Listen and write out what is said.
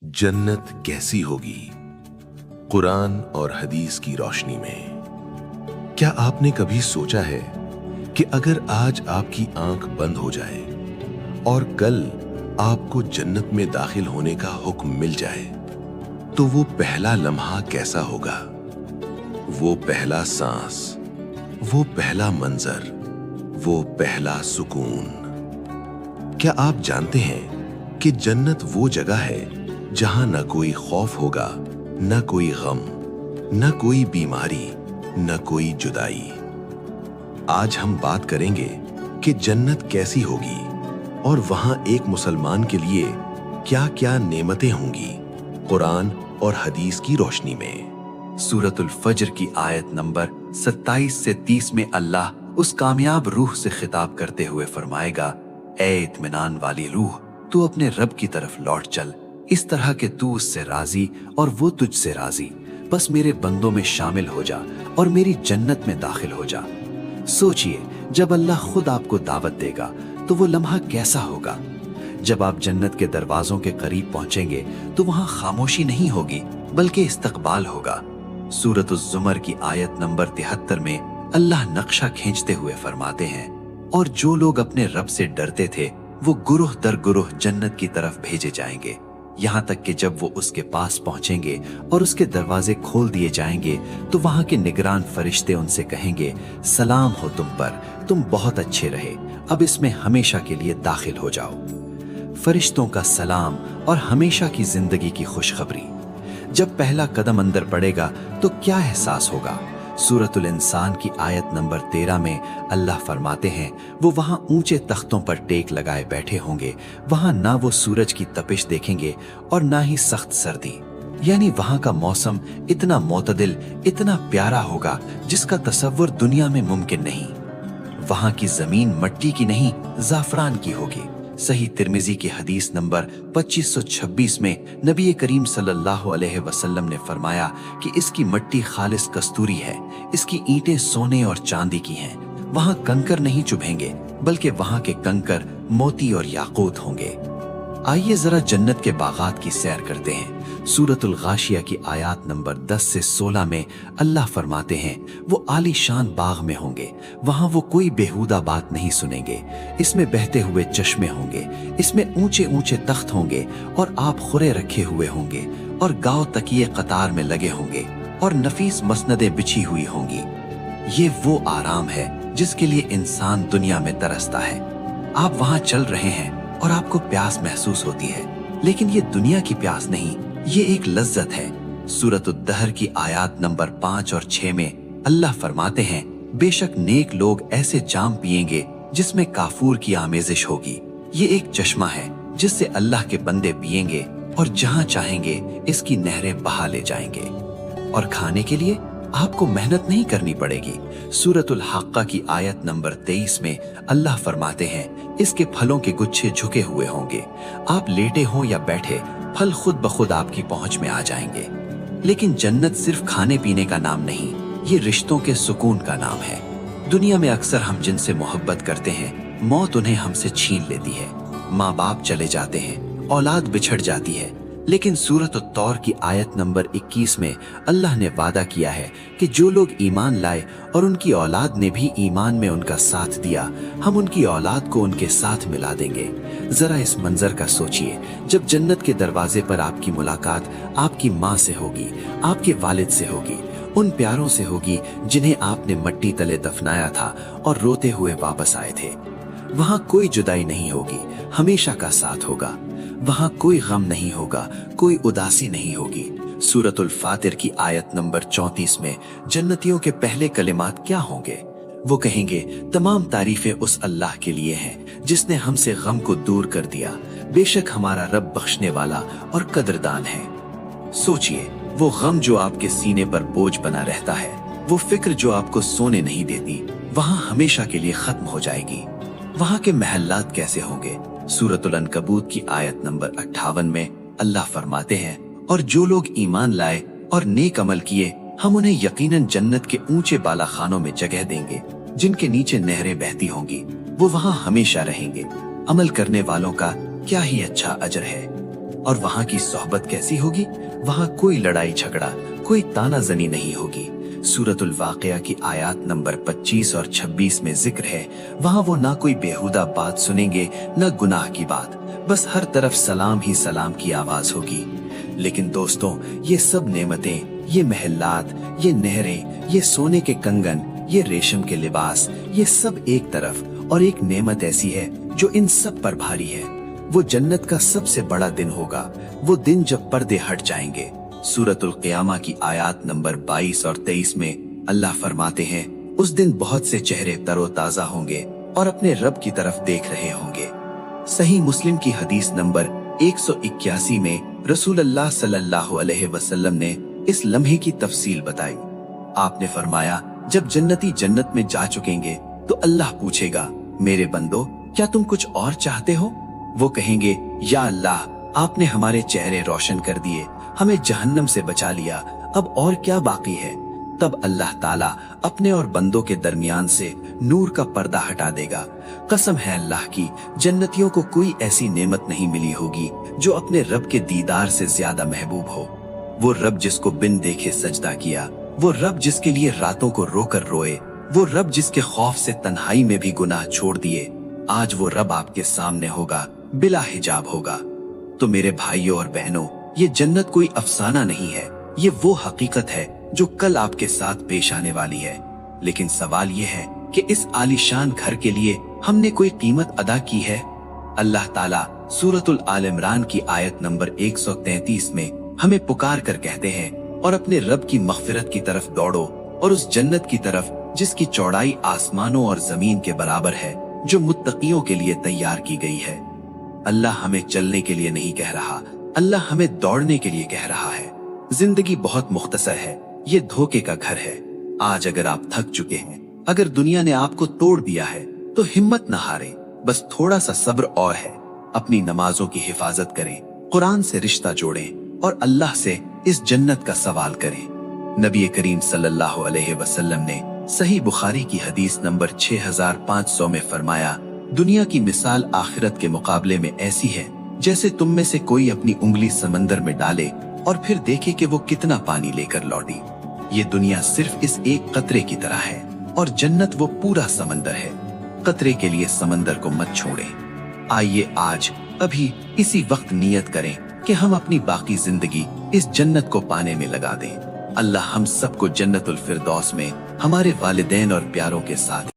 जन्नत कैसी होगी कुरान और हदीस की रोशनी में। क्या आपने कभी सोचा है कि अगर आज आपकी आंख बंद हो जाए और कल आपको जन्नत में दाखिल होने का हुक्म मिल जाए तो वो पहला लम्हा कैसा होगा? वो पहला सांस, वो पहला मंजर, वो पहला सुकून। क्या आप जानते हैं कि जन्नत वो जगह है जहां न कोई खौफ होगा, न कोई गम, न कोई बीमारी, न कोई जुदाई। आज हम बात करेंगे कि जन्नत कैसी होगी और वहां एक मुसलमान के लिए क्या-क्या नेमतें होंगी कुरान और हदीस की रोशनी में। सूरतुल फज्र की आयत नंबर 27 से 30 में अल्लाह उस कामयाब रूह से खिताब करते हुए फरमाएगा, ए इत्मीनान वाली रूह, तू अपने रब की तरफ लौट चल, इस तरह के तू उससे राजी और वो तुझसे राजी। बस मेरे बंदों में शामिल हो जा और मेरी जन्नत में दाखिल हो जा। सोचिए, जब अल्लाह खुद आपको दावत देगा तो वो लम्हा कैसा होगा। जब आप जन्नत के दरवाजों के करीब पहुंचेंगे तो वहां खामोशी नहीं होगी बल्कि इस्तकबाल होगा। सूरतुज़ ज़ुमर की आयत नंबर 73 में अल्लाह नक्शा खींचते हुए फरमाते हैं, और जो लोग अपने रब से डरते थे वो गुरुह दर गुरुह जन्नत की तरफ भेजे जाएंगे, यहाँ तक कि जब वो उसके पास पहुंचेंगे और उसके दरवाजे खोल दिए जाएंगे तो वहां के निगरान फरिश्ते उनसे कहेंगे, सलाम हो तुम पर, तुम बहुत अच्छे रहे, अब इसमें हमेशा के लिए दाखिल हो जाओ। फरिश्तों का सलाम और हमेशा की जिंदगी की खुशखबरी। जब पहला कदम अंदर पड़ेगा तो क्या एहसास होगा। सूरतुल इंसान की आयत नंबर 13 में अल्लाह फरमाते हैं, वो वहां ऊंचे तख्तों पर टेक लगाए बैठे होंगे, वहां ना वो सूरज की तपिश देखेंगे और ना ही सख्त सर्दी। यानी वहां का मौसम इतना मोतदिल, इतना प्यारा होगा जिसका तसव्वुर दुनिया में मुमकिन नहीं। वहां की जमीन मट्टी की नहीं, जाफरान की होगी। सही तिर्मिजी की हदीस नंबर 2526 में नबी करीम सल्लल्लाहु अलैहि वसल्लम ने फरमाया कि इसकी मट्टी खालिस कस्तूरी है, इसकी ईंटें सोने और चांदी की हैं। वहां कंकर नहीं चुभेंगे बल्कि वहां के कंकर मोती और याकूत होंगे। आइए जरा जन्नत के बागात की सैर करते हैं। सूरतुल गाशिया की आयत नंबर 10 से 16 में अल्लाह फरमाते हैं, वो आलीशान बाग में होंगे, वहां वो कोई बेहुदा बात नहीं सुनेंगे। इसमें बहते हुए चश्मे होंगे, इसमें ऊंचे ऊंचे तख्त होंगे और आप खुरे रखे हुए होंगे और गांव तकिए कतार में लगे होंगे और नफीस मसनदें बिछी हुई होंगी। ये वो आराम है जिसके लिए इंसान दुनिया में तरसता है। आप वहां चल रहे हैं और आपको प्यास महसूस होती है, लेकिन ये दुनिया की प्यास नहीं, ये एक लज्जत है। सूरतुद्दहर की आयत नंबर 5 और 6 में अल्लाह फरमाते हैं, बेशक नेक लोग ऐसे जाम पिएंगे जिसमें काफूर की आमेजिश होगी। ये एक चश्मा है जिससे अल्लाह के बंदे पिएंगे और जहां चाहेंगे इसकी नहरें बहा ले जाएंगे। और खाने के लिए आपको मेहनत नहीं करनी पड़ेगी। सूरतुल हक्का की आयत नंबर 23 में अल्लाह फरमाते हैं, इसके फलों के गुच्छे झुके हुए होंगे, आप लेटे हों या बैठे फल खुद ब खुद आपकी पहुंच में आ जाएंगे। लेकिन जन्नत सिर्फ खाने पीने का नाम नहीं, ये रिश्तों के सुकून का नाम है। दुनिया में अक्सर हम जिनसे मोहब्बत करते हैं, मौत उन्हें हमसे छीन लेती है। माँ बाप चले जाते हैं, औलाद बिछड़ जाती है, लेकिन सूरत तौर की आयत नंबर 21 में अल्लाह ने वादा किया है कि जो लोग ईमान लाए और उनकी औलाद ने भी ईमान में उनका साथ दिया, हम उनकी औलाद को उनके साथ मिला देंगे। जरा इस मंजर का सोचिए, जब जन्नत के दरवाजे पर आपकी मुलाकात आपकी माँ से होगी, आपके वालिद से होगी, उन प्यारों से होगी जिन्हें आपने मट्टी तले दफनाया था और रोते हुए वापस आए थे। वहां कोई जुदाई नहीं होगी, हमेशा का साथ होगा। वहां कोई गम नहीं होगा, कोई उदासी नहीं होगी। सूरतुल फातिर की आयत नंबर 34 में जन्नतियों के पहले कलिमात क्या होंगे? वो कहेंगे, तमाम तारीफें उस अल्लाह के लिए हैं जिसने हमसे गम को दूर कर दिया। बेशक हमारा रब बख्शने वाला और कदरदान है। सोचिए, वो गम जो आपके सीने पर बोझ बना रहता है, वो फिक्र जो आपको सोने नहीं देती, वहां हमेशा के लिए खत्म हो जाएगी। वहां के महल्लात कैसे होंगे? सूरतुल अनकबूत की आयत नंबर 58 में अल्लाह फरमाते हैं, और जो लोग ईमान लाए और नेक अमल किए, हम उन्हें यकीनन जन्नत के ऊंचे बाला खानों में जगह देंगे जिनके नीचे नहरें बहती होंगी। वो वहां हमेशा रहेंगे। अमल करने वालों का क्या ही अच्छा अजर है। और वहाँ की सोहबत कैसी होगी? वहाँ कोई लड़ाई झगड़ा, कोई तानाजनी नहीं होगी। सूरतुल वाक़िया की आयत नंबर 25 और 26 में जिक्र है, वहाँ वो ना कोई बेहुदा बात सुनेंगे न गुनाह की बात, बस हर तरफ सलाम ही सलाम की आवाज होगी। लेकिन दोस्तों, ये सब नेमतें, ये महलात, ये नहरें, ये सोने के कंगन, ये रेशम के लिबास, ये सब एक तरफ, और एक नेमत ऐसी है जो इन सब पर भारी है। वो जन्नत का सबसे बड़ा दिन होगा, वो दिन जब पर्दे हट जाएंगे। सूरतुल क़ियामा की आयत नंबर 22 और 23 में अल्लाह फरमाते हैं, उस दिन बहुत से चेहरे तरोताजा होंगे और अपने रब की तरफ देख रहे होंगे। सही मुस्लिम की हदीस नंबर 181 में रसूल अल्लाह सल्लल्लाहु अलैहि वसल्लम ने इस लम्हे की तफसील बताई। आपने फरमाया, जब जन्नती जन्नत में जा चुकेंगे तो अल्लाह पूछेगा, मेरे बंदो, क्या तुम कुछ और चाहते हो? वो कहेंगे, या अल्लाह, आपने हमारे चेहरे रोशन कर दिए, हमें जहन्नम से बचा लिया, अब और क्या बाकी है? तब अल्लाह ताला अपने और बंदों के दरमियान से नूर का पर्दा हटा देगा। कसम है अल्लाह की, जन्नतियों को कोई ऐसी नेमत नहीं मिली होगी जो अपने रब के दीदार से ज्यादा महबूब हो। वो रब जिसको बिन देखे सजदा किया, वो रब जिसके लिए रातों को रोकर रोए, वो रब जिसके खौफ से तन्हाई में भी गुनाह छोड़ दिए, आज वो रब आपके सामने होगा, बिला हिजाब होगा। तो मेरे भाइयों और बहनों, ये जन्नत कोई अफसाना नहीं है, ये वो हकीकत है जो कल आपके साथ पेश आने वाली है। लेकिन सवाल ये है कि इस आलीशान घर के लिए हमने कोई कीमत अदा की है? अल्लाह ताला सूरतुल आल इमरान की आयत नंबर 133 में हमें पुकार कर कहते हैं, और अपने रब की मग़फ़िरत की तरफ दौड़ो, और उस जन्नत की तरफ जिसकी चौड़ाई आसमानों और जमीन के बराबर है, जो मुत्तकियों के लिए तैयार की गई है। अल्लाह हमें चलने के लिए नहीं कह रहा, अल्लाह हमें दौड़ने के लिए कह रहा है। जिंदगी बहुत मुख्तसर है, ये धोखे का घर है। आज अगर आप थक चुके हैं, अगर दुनिया ने आपको तोड़ दिया है, तो हिम्मत न हारें, बस थोड़ा सा सब्र और है। अपनी नमाजों की हिफाजत करें, कुरान से रिश्ता जोड़ें और अल्लाह से इस जन्नत का सवाल करें। नबी करीम सल्लल्लाहु अलैहि वसल्लम ने सही बुखारी की हदीस नंबर 6500 में फरमाया, दुनिया की मिसाल आखिरत के मुकाबले में ऐसी है जैसे तुम में से कोई अपनी उंगली समंदर में डाले और फिर देखे कि वो कितना पानी लेकर लौटी। ये दुनिया सिर्फ इस एक कतरे की तरह है और जन्नत वो पूरा समंदर है। कतरे के लिए समंदर को मत छोड़ें। आइए आज अभी इसी वक्त नियत करें कि हम अपनी बाकी जिंदगी इस जन्नत को पाने में लगा दें। अल्लाह हम सबको जन्नतुल फिरदौस में हमारे वालिदैन और प्यारों के साथ